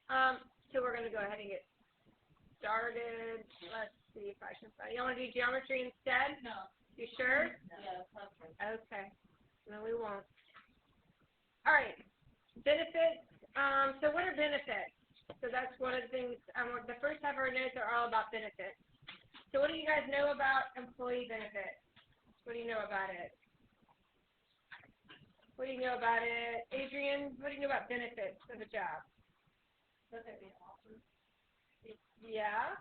So we're going to go ahead and get started. Let's see if I can find. You want to do geometry instead? No. You sure? Yeah, okay. Okay. No, we won't. All right. Benefits. So what are benefits? So that's one of the things. The first half of our notes are all about benefits. So what do you guys know about employee benefits? What do you know about it? What do you know about it? Adrian, what do you know about benefits of a job? Does that mean awesome? Yeah?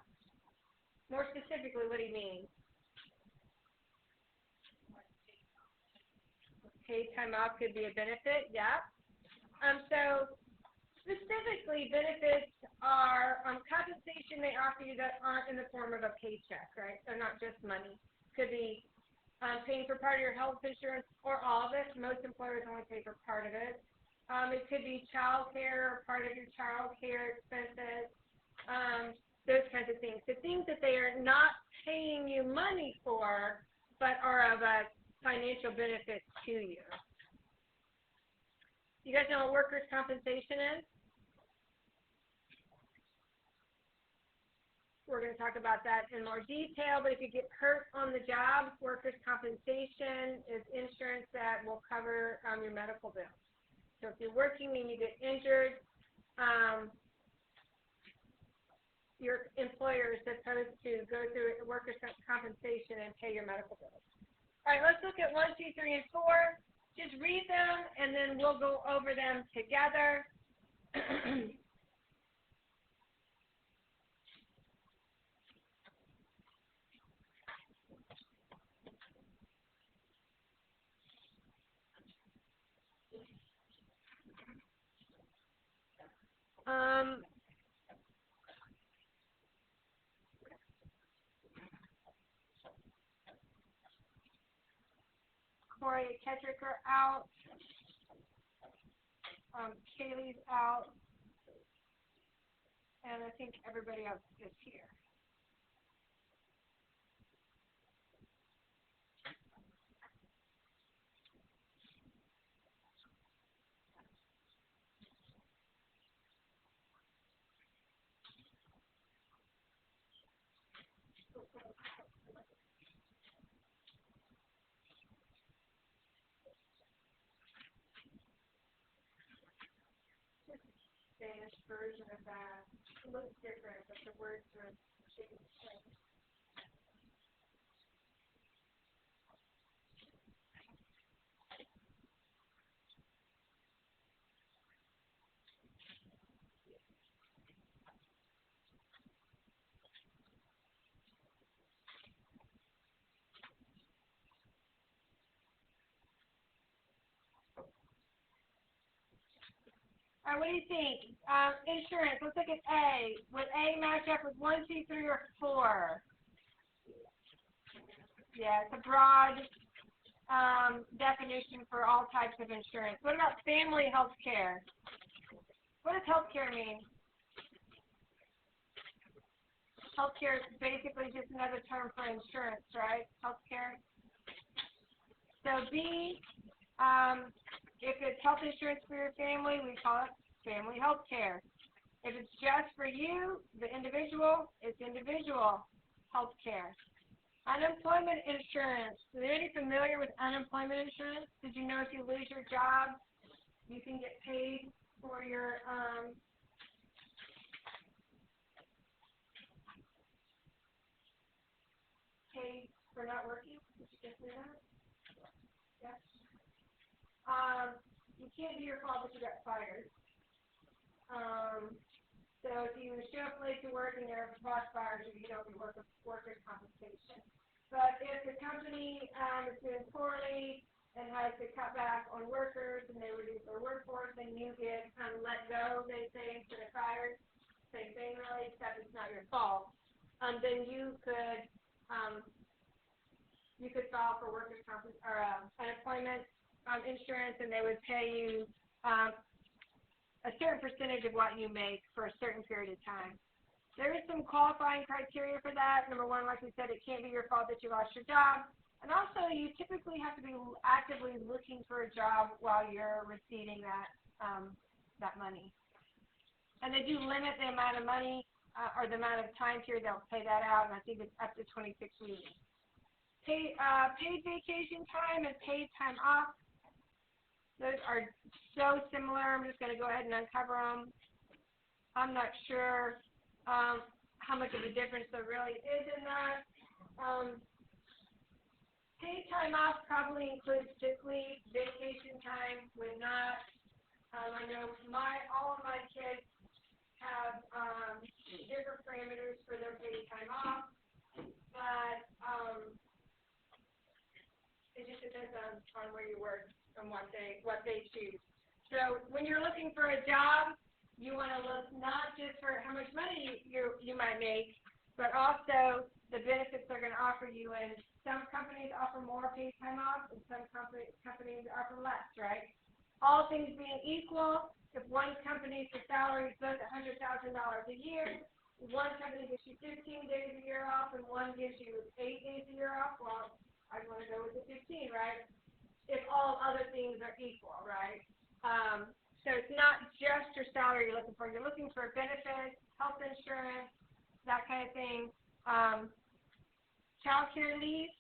More specifically, what do you mean? Paid time off could be a benefit, yeah. So specifically, benefits are compensation they offer you that aren't in the form of a paycheck, right? They're not just money. Could be paying for part of your health insurance or all of it. Most employers only pay for part of it. It could be child care or part of your child care expenses, those kinds of things. The things that they are not paying you money for, but are of a financial benefit to you. You guys know what workers' compensation is? We're going to talk about that in more detail, but if you get hurt on the job, workers' compensation is insurance that will cover your medical bills. So if you're working and you get injured, your employer is supposed to go through workers' compensation and pay your medical bills. All right, let's look at 1, 2, 3, and 4. Just read them, and then we'll go over them together. Corey and Kedrick are out. Kaylee's out. And I think everybody else is here. Spanish version of that. It looks different, but the words are shaped the same. All right, what do you think? Insurance, let's look at A. Would A match up with 1, 2, 3, or 4? Yeah, it's a broad definition for all types of insurance. What about family health care? What does health care mean? Health care is basically just another term for insurance, right? Health care. So B, if it's health insurance for your family, we call it family health care. If it's just for you, the individual, it's individual health care. Unemployment insurance. Are there any familiar with unemployment insurance? Did you know if you lose your job, you can get paid for your paid for not working? Did you just know that? Yes. You can't be your fault that you got fired. So if you show up late to work and your boss fires you, you don't get workers' compensation. But if the company is doing poorly and has to cut back on workers and they reduce their workforce, then you get let go, they say, instead of fired. Same thing really, except it's not your fault. Then you could file for workers' compensation or unemployment insurance, and they would pay you a certain percentage of what you make for a certain period of time. There is some qualifying criteria for that. Number one, like we said, it can't be your fault that you lost your job. And also, you typically have to be actively looking for a job while you're receiving that money. And they do limit the amount of money or the amount of time period they'll pay that out, and I think it's up to 26 weeks. Paid vacation time and paid time off, those are so similar. I'm just going to go ahead and uncover them. I'm not sure how much of a difference there really is in that. Paid time off probably includes sick leave. Vacation time would not. I know all of my kids have different parameters for their paid time off, but it just depends on where you work and what they choose. So when you're looking for a job, you want to look not just for how much money you might make, but also the benefits they're going to offer you. And some companies offer more paid time off, and some companies offer less, right? All things being equal, if one company's salary is both $100,000 a year, one company gives you 15 days a year off, and one gives you 8 days a year off, well, I'd want to go with the 15, right? If all other things are equal, right? So it's not just your salary you're looking for. You're looking for benefits, health insurance, that kind of thing. Child care leave.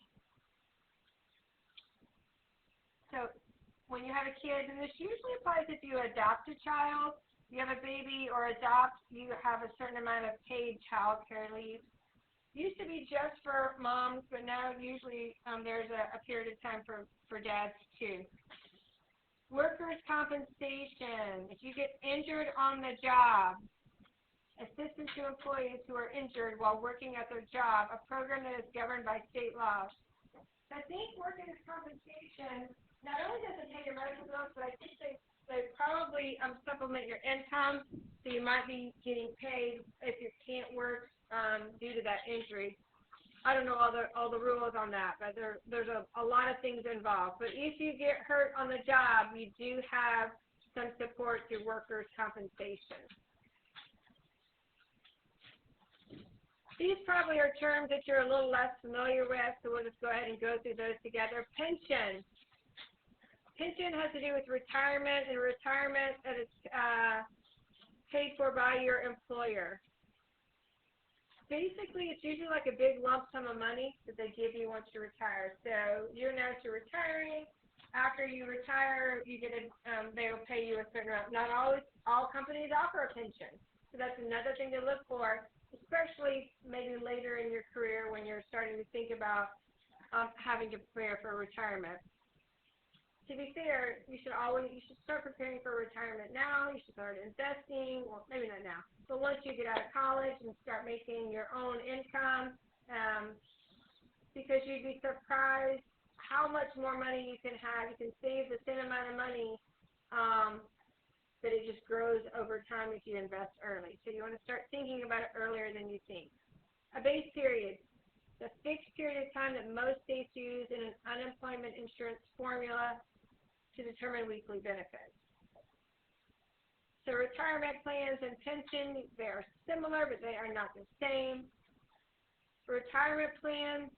So when you have a kid, and this usually applies if you adopt a child, you have a baby or adopt, you have a certain amount of paid child care leave. Used to be just for moms, but now usually there's a period of time for dads too. Workers' compensation. If you get injured on the job, assistance to employees who are injured while working at their job, a program that is governed by state laws. I think workers' compensation not only does it pay your medical bills, but I think they probably supplement your income, so you might be getting paid if you can't work due to that injury. I don't know all the rules on that, but there's a lot of things involved. But if you get hurt on the job, you do have some support through workers' compensation. These probably are terms that you're a little less familiar with, so we'll just go ahead and go through those together. Pension. Pension has to do with retirement, and retirement that is paid for by your employer. Basically, it's usually like a big lump sum of money that they give you once you retire. So you're now retiring. After you retire, you get they'll pay you a certain amount. Not all companies offer a pension, so that's another thing to look for, especially maybe later in your career when you're starting to think about having to prepare for retirement. To be fair, you should start preparing for retirement now. You should start investing, well, maybe not now, but once you get out of college and start making your own income, because you'd be surprised how much more money you can have. You can save the same amount of money, but it just grows over time if you invest early. So you want to start thinking about it earlier than you think. A base period. The fixed period of time that most states use in an unemployment insurance formula to determine weekly benefits. So retirement plans and pension, they are similar, but they are not the same. Retirement plans,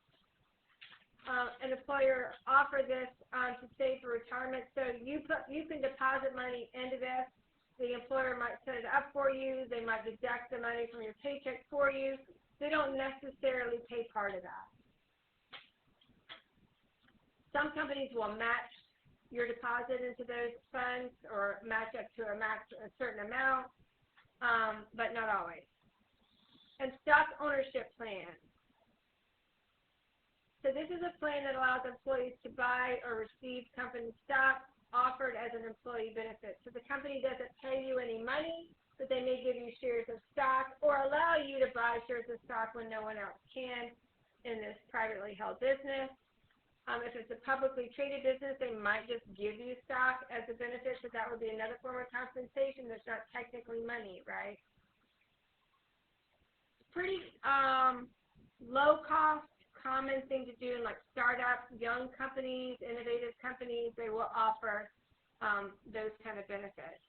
an employer offer this to save for retirement. So you can deposit money into this. The employer might set it up for you. They might deduct the money from your paycheck for you. They don't necessarily pay part of that. Some companies will match your deposit into those funds or match up to a certain amount, but not always. And stock ownership plan. So this is a plan that allows employees to buy or receive company stock offered as an employee benefit. So the company doesn't pay you any money, but they may give you shares of stock or allow you to buy shares of stock when no one else can in this privately held business. If it's a publicly traded business, they might just give you stock as a benefit, so that would be another form of compensation that's not technically money, right? Pretty low-cost, common thing to do in like startups, young companies, innovative companies. They will offer those kind of benefits.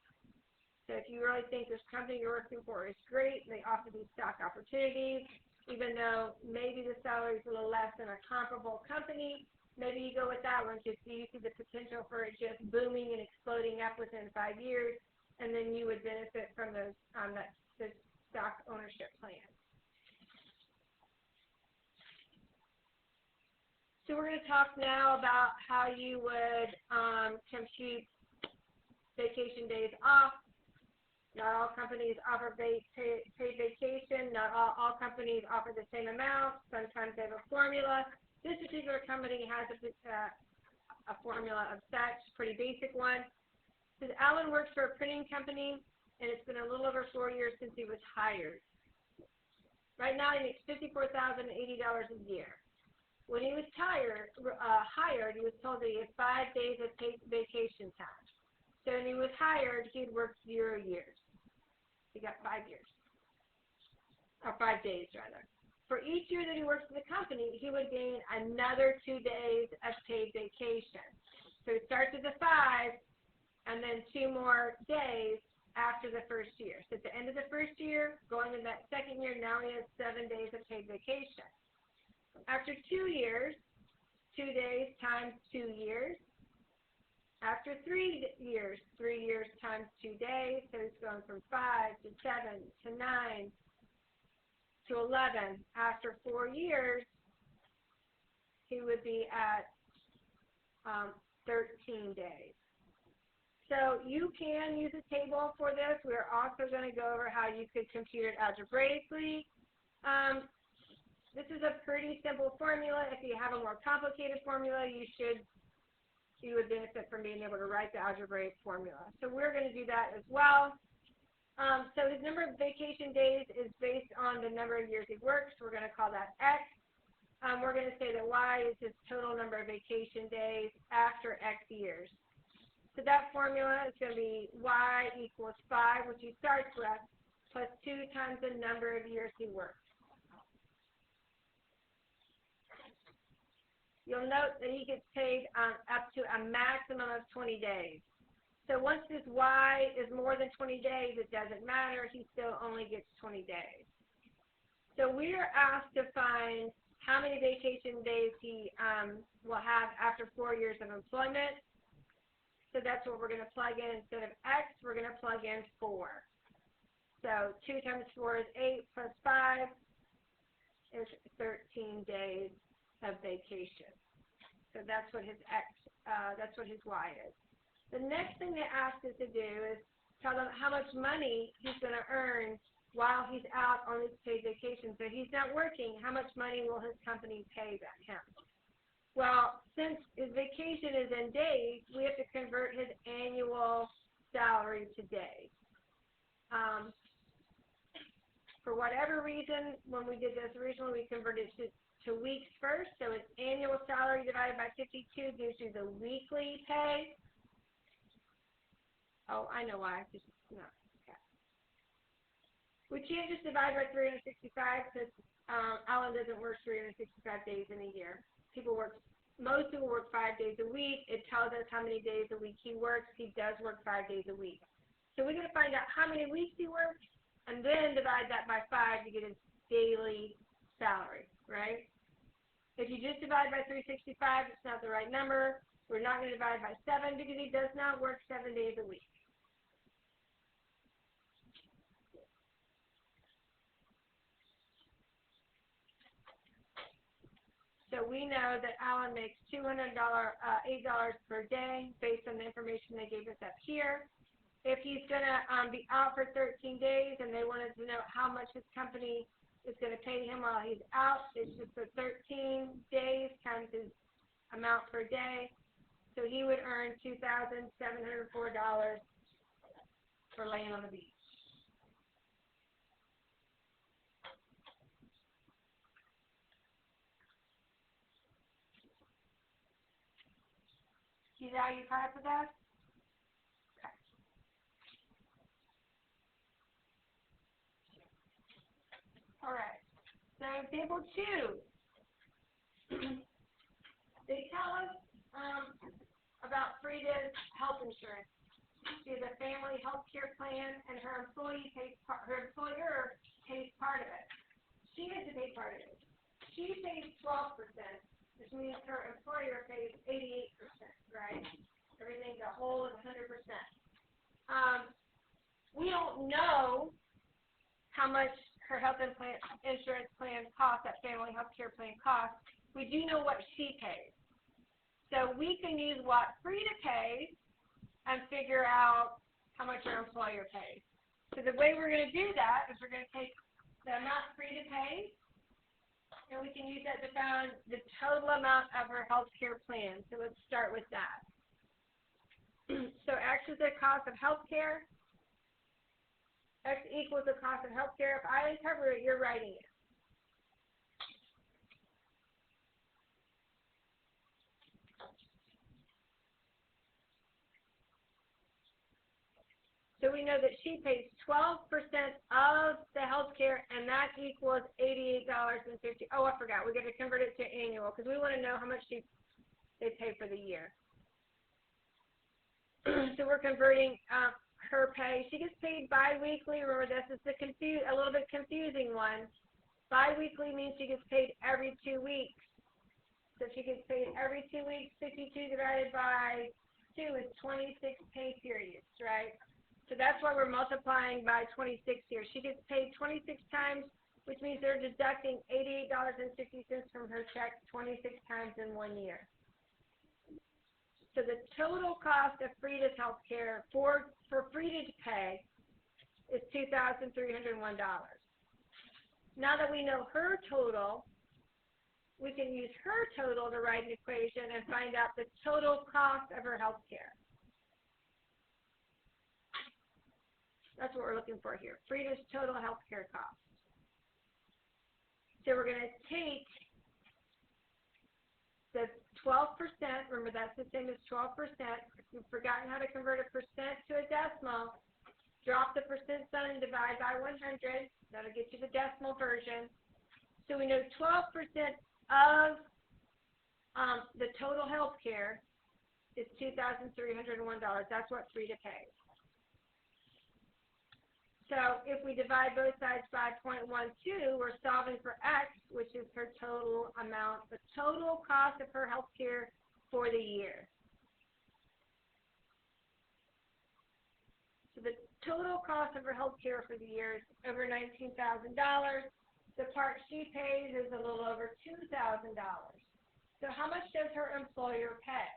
So if you really think this company you're working for is great, they offer these stock opportunities, even though maybe the salary is a little less than a comparable company. Maybe you go with that one because you see the potential for it just booming and exploding up within 5 years. and then you would benefit from those the stock ownership plan. So we're going to talk now about how you would compute vacation days off. Not all companies offer paid vacation. Not all companies offer the same amount. Sometimes they have a formula. This particular company has a formula of such, pretty basic one. It says Alan works for a printing company, and it's been a little over 4 years since he was hired. Right now, he makes $54,080 a year. When he was hired, he was told that he had 5 days of paid vacation time. So when he was hired, he had worked 0 years. He got 5 years, or 5 days rather. For each year that he works for the company, he would gain another 2 days of paid vacation. So he starts with the 5, and then 2 more days after the first year. So at the end of the first year, going into that second year, now he has 7 days of paid vacation. After 2 years, 2 days times 2 years. After 3 years, 3 years times 2 days. So he's going from 5 to 7 to 9 to 11. After 4 years, he would be at 13 days. So you can use a table for this. We're also going to go over how you could compute it algebraically. This is a pretty simple formula. If you have a more complicated formula, you would benefit from being able to write the algebraic formula. So we're going to do that as well. So his number of vacation days is based on the number of years he works. We're going to call that X. We're going to say that Y is his total number of vacation days after X years. So that formula is going to be Y equals 5, which he starts with, plus 2 times the number of years he works. You'll note that he gets paid up to a maximum of 20 days. So once this Y is more than 20 days, it doesn't matter. He still only gets 20 days. So we are asked to find how many vacation days he will have after 4 years of employment. So that's what we're going to plug in. Instead of X, we're going to plug in 4. So 2 times 4 is 8, plus 5 is 13 days of vacation. So that's what his that's what his Y is. The next thing they asked us to do is tell them how much money he's going to earn while he's out on his paid vacation. So he's not working. How much money will his company pay him? Well, since his vacation is in days, we have to convert his annual salary to days. For whatever reason, when we did this originally, we converted it to weeks first. So his annual salary divided by 52 gives you the weekly pay. Oh, I know why. No. Okay. We can't just divide by 365 because Alan doesn't work 365 days in a year. Most people work 5 days a week. It tells us how many days a week he works. He does work 5 days a week. So we're going to find out how many weeks he works and then divide that by 5 to get his daily salary, right? If you just divide by 365, it's not the right number. We're not going to divide by 7 because he does not work 7 days a week. So we know that Alan makes $8 per day based on the information they gave us up here. If he's going to be out for 13 days and they wanted to know how much his company is going to pay him while he's out, it's just the 13 days times his amount per day. So he would earn $2,704 for laying on the beach. See how you type with that? Okay. All right. So table 2. They tell us about Frida's health insurance. She has a family health care plan, and her employer pays part of it. She has to pay part of it. She pays 12%, which means her employer pays 88%, right? Everything, the whole is 100%. we don't know how much her health insurance plan costs, that family health care plan costs. We do know what she pays. So we can use what Frida pays and figure out how much her employer pays. So the way we're going to do that is we're going to take the amount Frida pays, and we can use that to find the total amount of her health care plan. So let's start with that. So X is the cost of health care. X equals the cost of health care. If I uncover it, you're writing it. So we know that she pays 12% of the health care, and that equals $88.50. Oh, I forgot. We're going to convert it to annual because we want to know how much they pay for the year. So we're converting her pay. She gets paid biweekly. Remember, this is a little bit confusing one. Biweekly means she gets paid every 2 weeks. So if she gets paid every 2 weeks, 52 divided by 2 is 26 pay periods, right? So that's why we're multiplying by 26 here. She gets paid 26 times, which means they're deducting $88.50 from her check 26 times in 1 year. So the total cost of Frida's health care for Frida to pay is $2,301. Now that we know her total, we can use her total to write an equation and find out the total cost of her health care. That's what we're looking for here, Frida's total health care cost. So we're going to take the 12%, remember that's the same as 12%. If you've forgotten how to convert a percent to a decimal, drop the percent sign and divide by 100. That'll get you the decimal version. So we know 12% of the total health care is $2,301. That's what Frida pays. So if we divide both sides by 0.12, we're solving for X, which is her total amount, the total cost of her health care for the year. So the total cost of her health care for the year is over $19,000. The part she pays is a little over $2,000. So how much does her employer pay?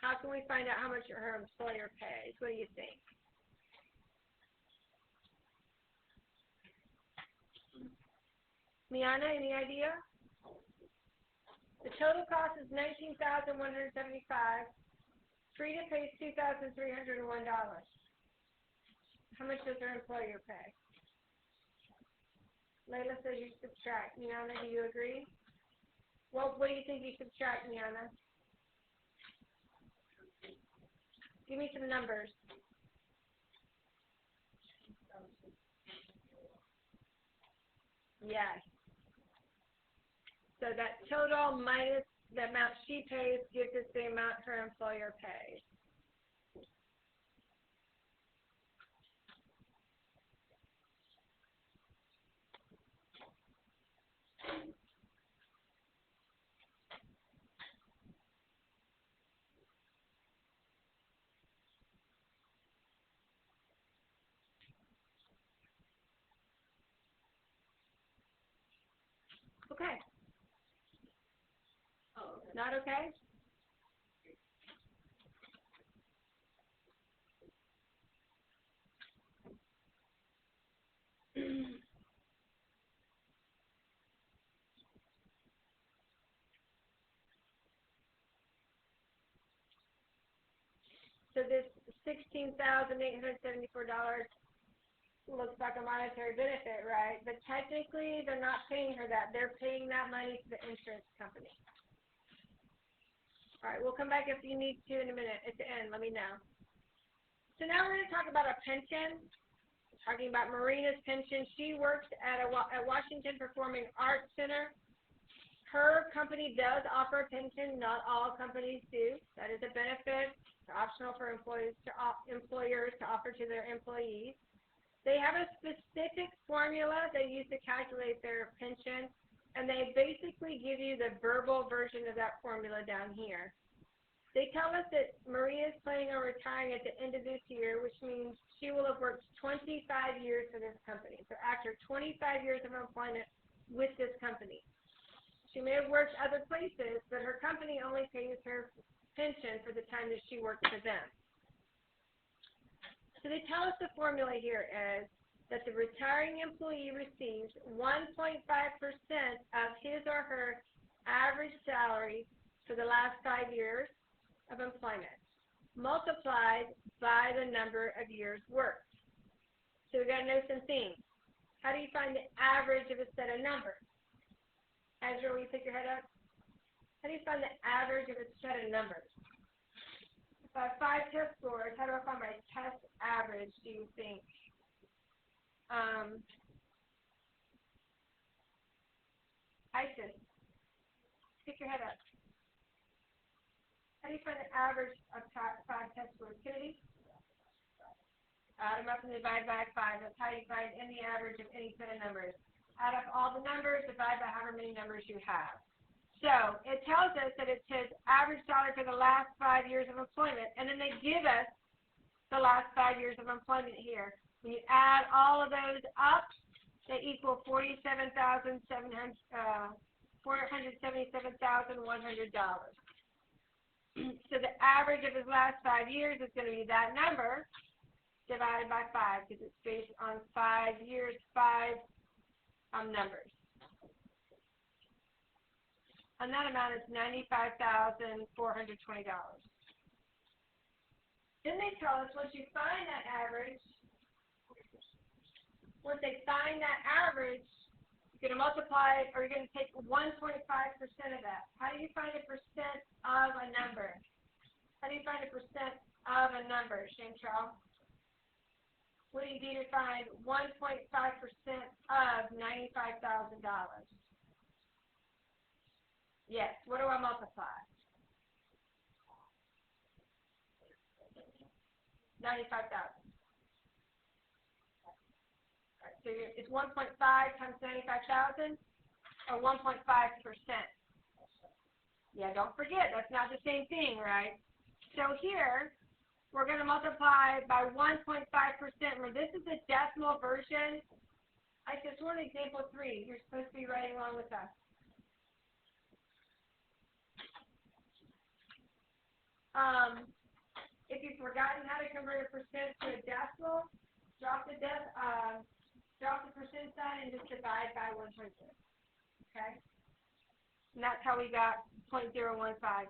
How can we find out how much her employer pays? What do you think? Miana, any idea? The total cost is $19,175. Frida pays $2,301. How much does her employer pay? Layla says you subtract. Miana, do you agree? What do you think you subtract, Miana? Give me some numbers. Yes. So that total minus the amount she pays gives us the amount her employer pays. Okay. Not okay? So this $16,874 looks like a monetary benefit, right? But technically, they're not paying her that. They're paying that money to the insurance company. All right, we'll come back if you need to in a minute. At the end, let me know. So now we're going to talk about a pension. Talking about Marina's pension. She works at Washington Performing Arts Center. Her company does offer a pension. Not all companies do. That is a benefit. It's optional for employers to offer to their employees. They have a specific formula they use to calculate their pension, and they basically give you the verbal version of that formula down here. They tell us that Maria is planning on retiring at the end of this year, which means she will have worked 25 years for this company. So after 25 years of employment with this company. She may have worked other places, but her company only pays her pension for the time that she worked for them. So they tell us the formula here is that the retiring employee receives 1.5% of his or her average salary for the last 5 years of employment, multiplied by the number of years worked. So we've got to know some things. How do you find the average of a set of numbers? Ezra, will you pick your head up? How do you find the average of a set of numbers? If I have 5 test scores, how do I find my test average, do you think? Isis, pick your head up. How do you find the average of 5 test scores? Kennedy? Add them up and divide by 5. That's how you find any average of any set of numbers. Add up all the numbers, divide by however many numbers you have. So it tells us that it says average salary for the last 5 years of employment, and then they give us the last 5 years of employment here. When you add all of those up, they equal $47,100. So the average of his last 5 years is going to be that number divided by 5 because it's based on 5 years, 5 numbers. And that amount is $95,420. Then they tell us once you find that average, once they find that average, you're going to multiply, or you're going to take 1.5% of that. How do you find a percent of a number? How do you find a percent of a number, Chantal? What do you do to find 1.5% of $95,000? Yes, what do I multiply? 95,000. So it's 1.5 times 95,000, or 1.5%. Yeah, don't forget, that's not the same thing, right? So here, we're going to multiply by 1.5%. Remember, this is a decimal version. I just want example 3. You're supposed to be writing along with us. If you've forgotten how to convert a percent to a decimal, drop the percent sign and just divide by 100. Okay? And that's how we got 0.015.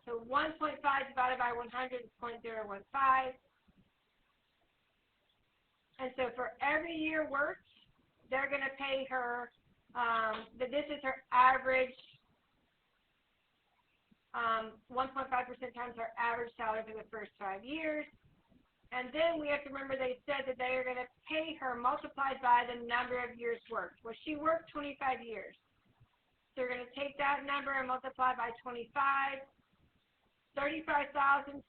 So 1.5 divided by 100 is 0.015. And so for every year worked, they're going to pay her, this is her average, 1.5% times her average salary for the first 5 years. And then we have to remember they said that they are going to pay her multiplied by the number of years worked. Well, she worked 25 years. So we're going to take that number and multiply by 25. $35,782.50.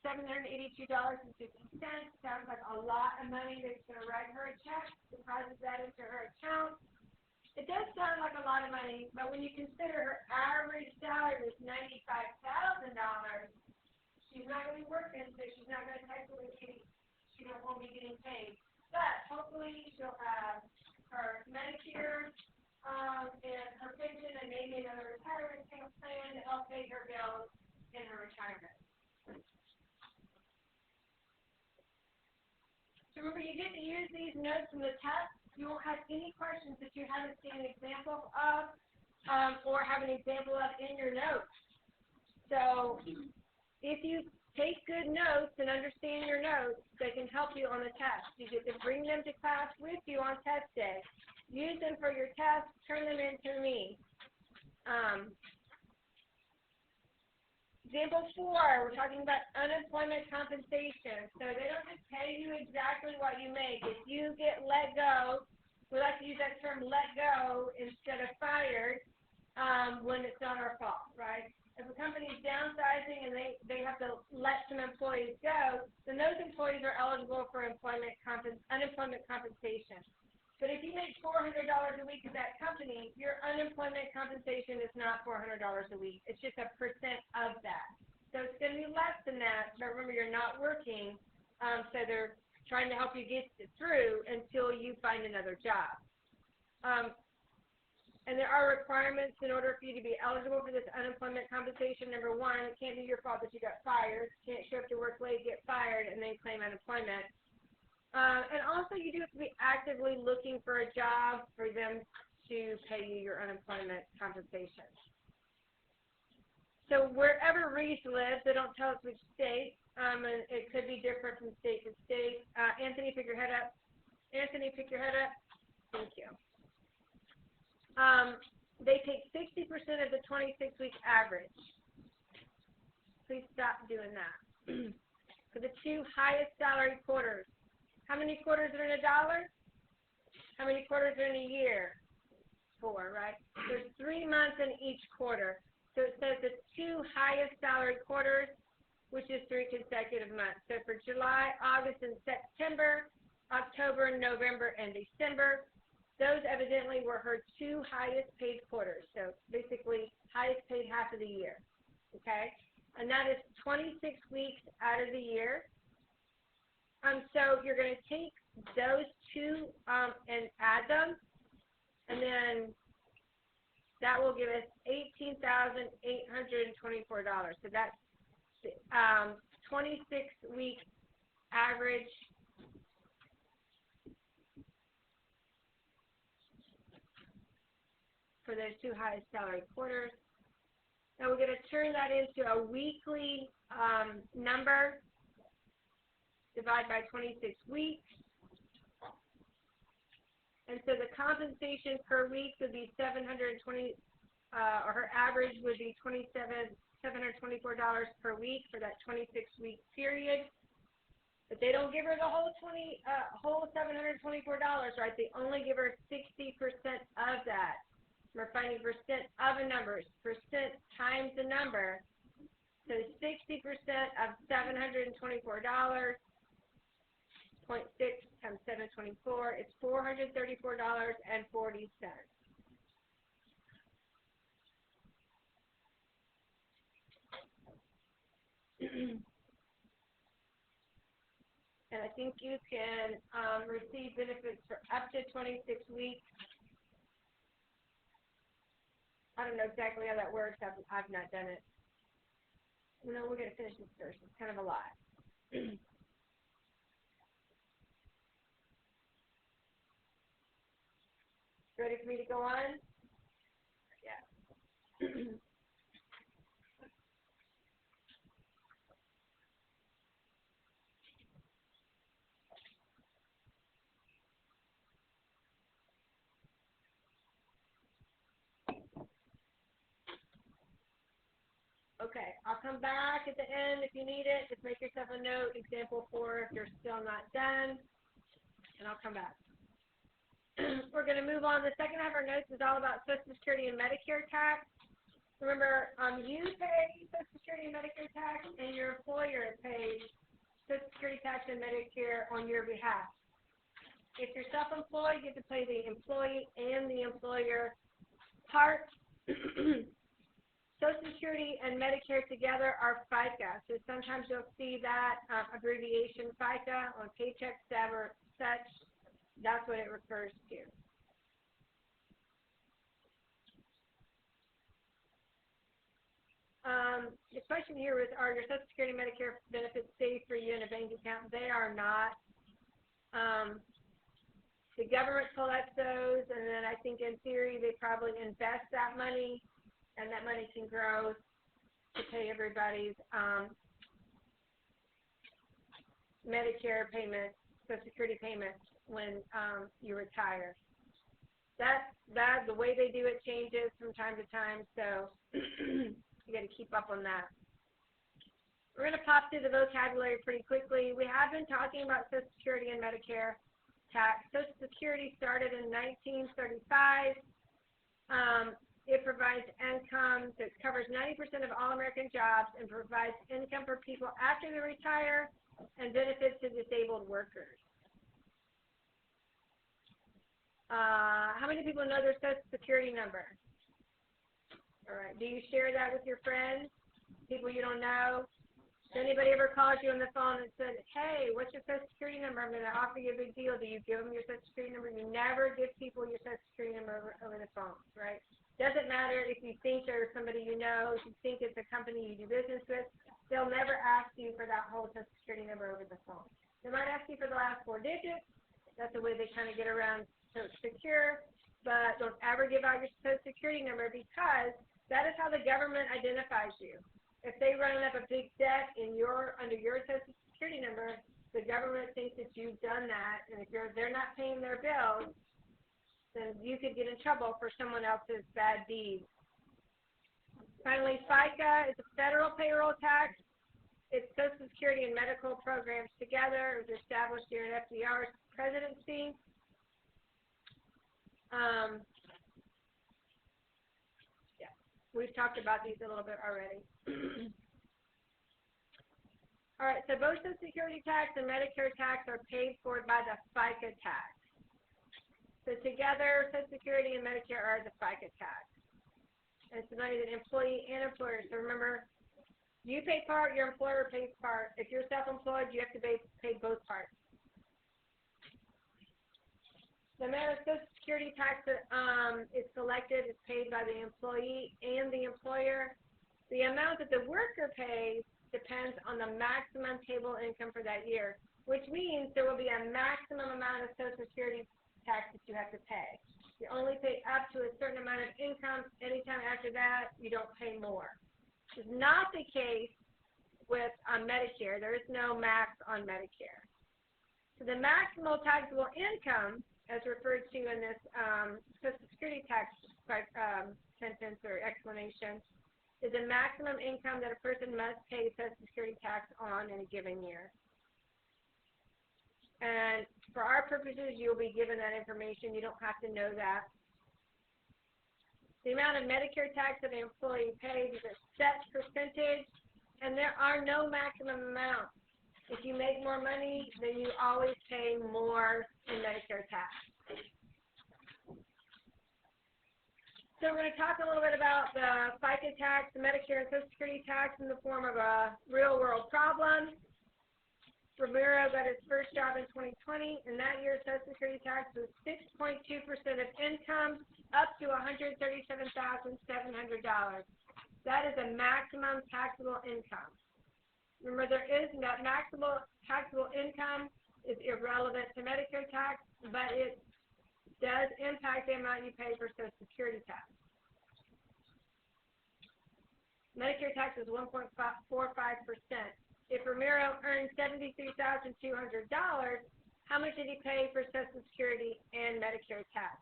Sounds like a lot of money. They're going to write her a check, deposit that into her account. It does sound like a lot of money, but when you consider her average salary is $95,000, she's not going to be working, so she's not going to technically won't be getting paid. But hopefully she'll have her Medicare and her pension and maybe another retirement plan to help pay her bills in her retirement. So remember, you get to use these notes from the test. You won't have any questions that you haven't seen an example of or have an example of in your notes. So if you take good notes and understand your notes, they can help you on the test. You get to bring them to class with you on test day. Use them for your test. Turn them in to me. Example 4, we're talking about unemployment compensation. So they don't just pay you exactly what you make. If you get let go, we like to use that term let go instead of fired when it's not our fault, right? If a company is downsizing and they have to let some employees go, then those employees are eligible for unemployment compensation. But if you make $400 a week at that company, your unemployment compensation is not $400 a week. It's just a percent of that. So it's going to be less than that, but remember, you're not working, so they're trying to help you get through until you find another job. And there are requirements in order for you to be eligible for this unemployment compensation. Number one, it can't be your fault that you got fired. You can't show up to work late, get fired, and then claim unemployment. And also, you do have to be actively looking for a job for them to pay you your unemployment compensation. So wherever Reese lives, they don't tell us which state, and it could be different from state to state. Anthony, pick your head up. Anthony, pick your head up. Thank you. They take 60% of the 26-week average. Please stop doing that. For the two highest salary quarters. How many quarters are in a dollar? How many quarters are in a year? 4, right? There's 3 months in each quarter. So it says the two highest salary quarters, which is 3 consecutive months. So for July, August, and September, October, November, and December, those evidently were her two highest paid quarters. So basically, highest paid half of the year. Okay? And that is 26 weeks out of the year. So you're going to take those two and add them, and then that will give us $18,824. So that's 26-week average for those two highest salary quarters. Now we're going to turn that into a weekly number, divide by 26 weeks. And so the compensation per week would be $720, or her average would be $724 per week for that 26-week period. But they don't give her the whole $724, right? They only give her 60% of that. We're finding percent of a number, percent times the number. So 60% of $724. 0.6 times 724, it's $434.40. And I think you can receive benefits for up to 26 weeks. I don't know exactly how that works. I've not done it. No, we're going to finish this first. It's kind of a lot. Ready for me to go on? Yeah. Okay, I'll come back at the end if you need it. Just make yourself a note, example 4 if you're still not done, and I'll come back. We're going to move on. The second half of our notes is all about Social Security and Medicare tax. Remember, you pay Social Security and Medicare tax, and your employer pays Social Security tax and Medicare on your behalf. If you're self-employed, you have to pay the employee and the employer part. Social Security and Medicare together are FICA. So sometimes you'll see that abbreviation FICA on paycheck stub or such. That's what it refers to. The question here is, are your Social Security and Medicare benefits safe for you in a bank account? They are not. The government collects those, and then I think in theory they probably invest that money, and that money can grow to pay everybody's Medicare payments, Social Security payments when you retire. The way they do it changes from time to time, so you got to keep up on that. We're going to pop through the vocabulary pretty quickly. We have been talking about Social Security and Medicare tax. Social Security started in 1935. It provides income that covers 90% of all American jobs and provides income for people after they retire and benefits to disabled workers. How many people know their Social Security number? All right. Do you share that with your friends? people you don't know. If anybody ever calls you on the phone and said, hey, what's your Social Security number? I'm going to offer you a big deal. Do you give them your Social Security number? You never give people your Social Security number over the phone, right? Doesn't matter if you think they're somebody you know, if you think it's a company you do business with, they'll never ask you for that whole Social Security number over the phone. They might ask you for the last 4 digits. That's the way they kind of get around Social Secure, but don't ever give out your Social Security number because that is how the government identifies you. If they run up a big debt under your Social Security number, the government thinks that you've done that, and if they're not paying their bills, then you could get in trouble for someone else's bad deeds. Finally, FICA is a federal payroll tax. It's Social Security and medical programs together. It was established during FDR's presidency. We've talked about these a little bit already. All right, so both Social Security tax and Medicare tax are paid for by the FICA tax. So together, Social Security and Medicare are the FICA tax. And it's the money that employee and employer. So remember, you pay part, your employer pays part. If you're self-employed, you have to pay both parts. The amount of Social Security tax that is collected is paid by the employee and the employer. The amount that the worker pays depends on the maximum taxable income for that year, which means there will be a maximum amount of Social Security tax that you have to pay. You only pay up to a certain amount of income. Anytime after that, you don't pay more. This is not the case with Medicare. There is no max on Medicare. So the maximal taxable income, as referred to in this Social Security tax sentence or explanation, is the maximum income that a person must pay Social Security tax on in a given year. And for our purposes, you'll be given that information. You don't have to know that. The amount of Medicare tax that an employee pays is a set percentage, and there are no maximum amounts. If you make more money, then you always pay more in Medicare tax. So we're going to talk a little bit about the FICA tax, the Medicare and Social Security tax in the form of a real-world problem. Ramiro got his first job in 2020, and that year's Social Security tax was 6.2% of income, up to $137,700. That is a maximum taxable income. Remember, there is that maximum taxable income is irrelevant to Medicare tax, but it does impact the amount you pay for Social Security tax. Medicare tax is 1.45%. If Ramiro earned $73,200, how much did he pay for Social Security and Medicare tax?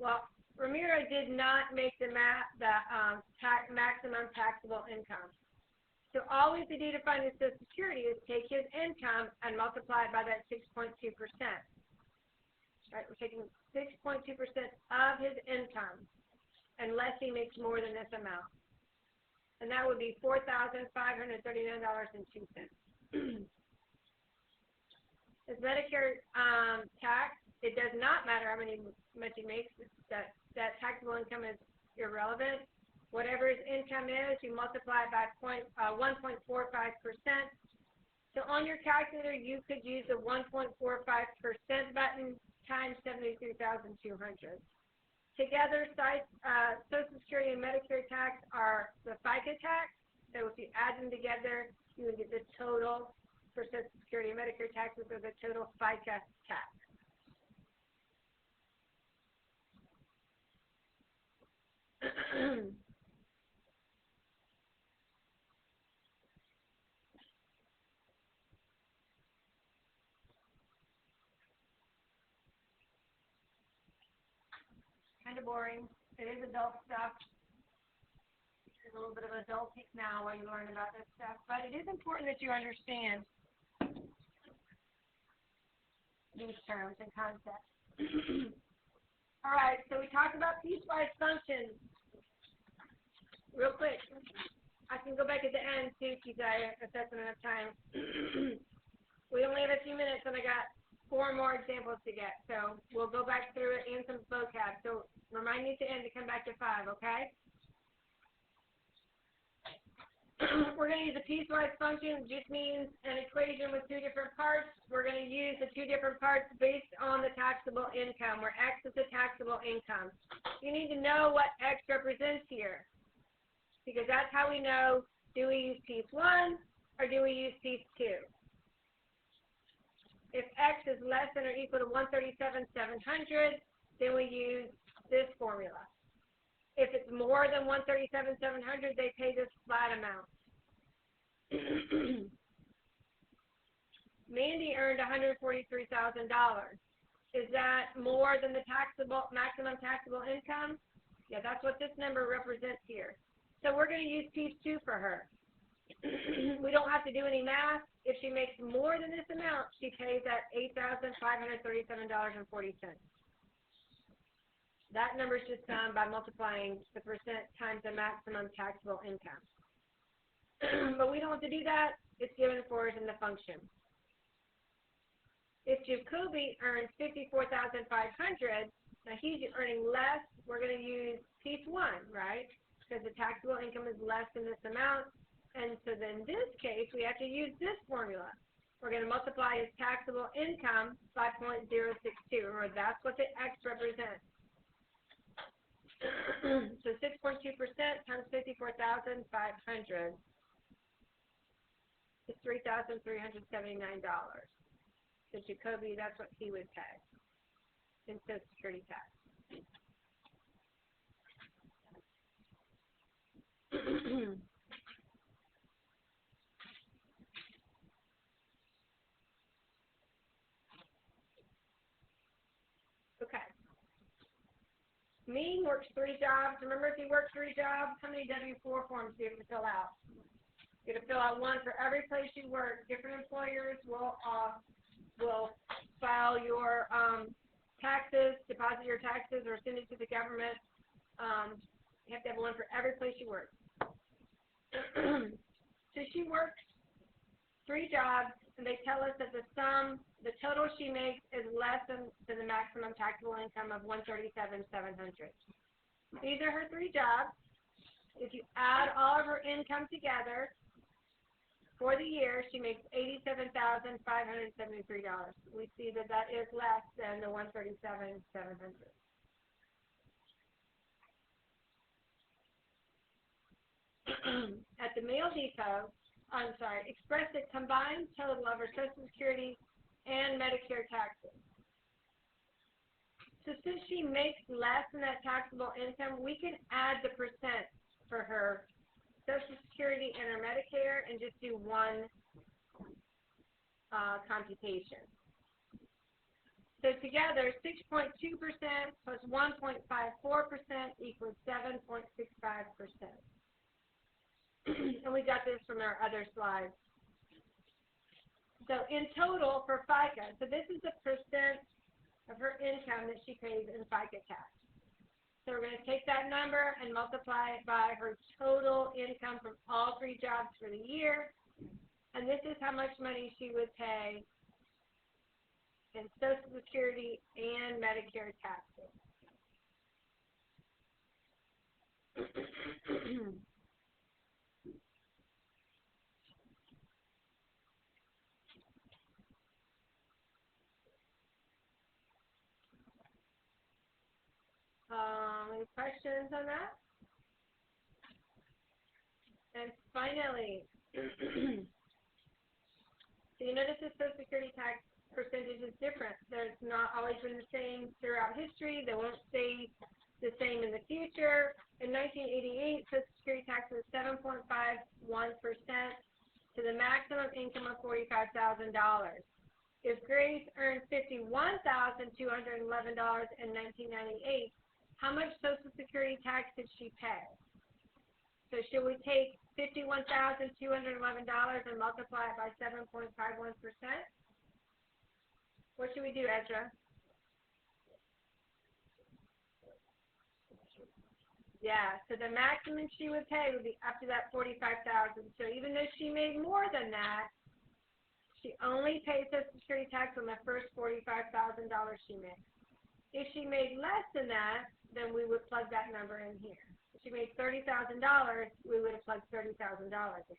Well, Ramiro did not make the maximum taxable income. So all we have to do to find his Social Security is take his income and multiply it by that 6.2%. Right, we're taking 6.2% of his income unless he makes more than this amount. And that would be $4,539.02. His Medicare tax, it does not matter how much he makes. That taxable income is irrelevant. Whatever his income is, you multiply it by 1.45%. So on your calculator, you could use the 1.45% button times 73,200. Together, Social Security and Medicare tax are the FICA tax. So if you add them together, you would get the total for Social Security and Medicare taxes or the total FICA tax. Kind of boring. It is adult stuff. There's a little bit of adult take now while you learn about this stuff, but it is important that you understand these terms and concepts. All right, so we talked about piecewise functions. Real quick, I can go back at the end too, if that's enough time. We only have a few minutes, and I got 4 more examples to get, so we'll go back through it and some vocab. So remind me at the end to come back to 5, okay? We're going to use a piecewise function, which just means an equation with two different parts. We're going to use the two different parts based on the taxable income, where X is the taxable income. You need to know what X represents here, because that's how we know, do we use piece 1 or do we use piece 2? If X is less than or equal to 137,700, then we use this formula. If it's more than 137,700, they pay this flat amount. Mandy earned $143,000. Is that more than the maximum taxable income? Yeah, that's what this number represents here. So we're going to use piece 2 for her. We don't have to do any math. If she makes more than this amount, she pays at $8,537.40. That number is just done by multiplying the percent times the maximum taxable income. But we don't have to do that. It's given for us in the function. If Jacoby earns $54,500, now he's earning less, we're going to use piece 1, right? Because the taxable income is less than this amount. And so then in this case, we have to use this formula. We're going to multiply his taxable income by 0.062. Remember, that's what the X represents. So 6.2% times $54,500 is $3,379. So Jacoby, that's what he would pay in Social Security tax. Okay. Mean works 3 jobs. Remember, if you work 3 jobs, how many W-4 forms do you have to fill out? You have to fill out one for every place you work. Different employers will file your taxes, deposit your taxes, or send it to the government. You have to have one for every place you work. So she works 3 jobs, and they tell us that the total she makes is less than the maximum taxable income of $137,700. These are her 3 jobs. If you add all of her income together for the year, she makes $87,573. We see that that is less than the $137,700. At the mail depot, express the combined total of her Social Security and Medicare taxes. So since she makes less than that taxable income, we can add the percent for her Social Security and her Medicare and just do one computation. So together, 6.2% plus 1.54% equals 7.65%. And we got this from our other slides. So in total for FICA, so this is the percent of her income that she pays in FICA tax. So we're going to take that number and multiply it by her total income from all 3 jobs for the year. And this is how much money she would pay in Social Security and Medicare taxes. Any questions on that? And finally, so you notice the Social Security tax percentage is different. There's not always been the same throughout history. They won't stay the same in the future. In 1988, Social Security tax was 7.51% to the maximum income of $45,000. If Grace earned $51,211 in 1998, how much Social Security tax did she pay? So should we take $51,211 and multiply it by 7.51%? What should we do, Ezra? Yeah, so the maximum she would pay would be up to that $45,000. So even though she made more than that, she only pays Social Security tax on the first $45,000 she makes. If she made less than that, then we would plug that number in here. you made $30,000, we would have plugged $30,000 in.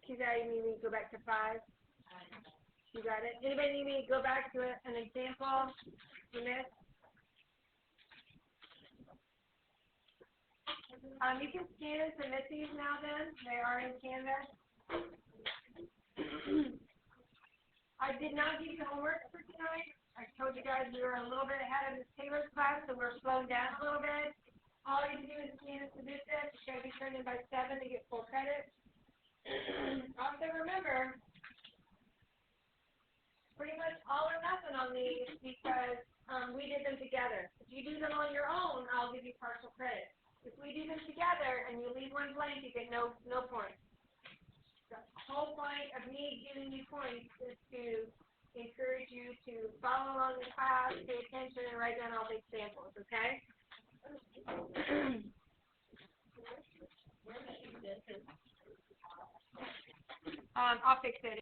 You need me to go back to 5? You got it? Anybody need me to go back to an example you missed? You can scan and submit these now then. They are in Canvas. I did not give you homework for tonight. I told you guys we were a little bit ahead of this Taylor's class, so we're slowing down a little bit. All you can do is scan and submit this. It's going to be turned in by 7 to get full credit. Also remember, pretty much all or nothing on these because we did them together. If you do them on your own, I'll give you partial credit. If we do them together and you leave one blank, you get no points. The whole point of me giving you points is to encourage you to follow along the class, pay attention, and write down all the examples, okay? I'll fix it.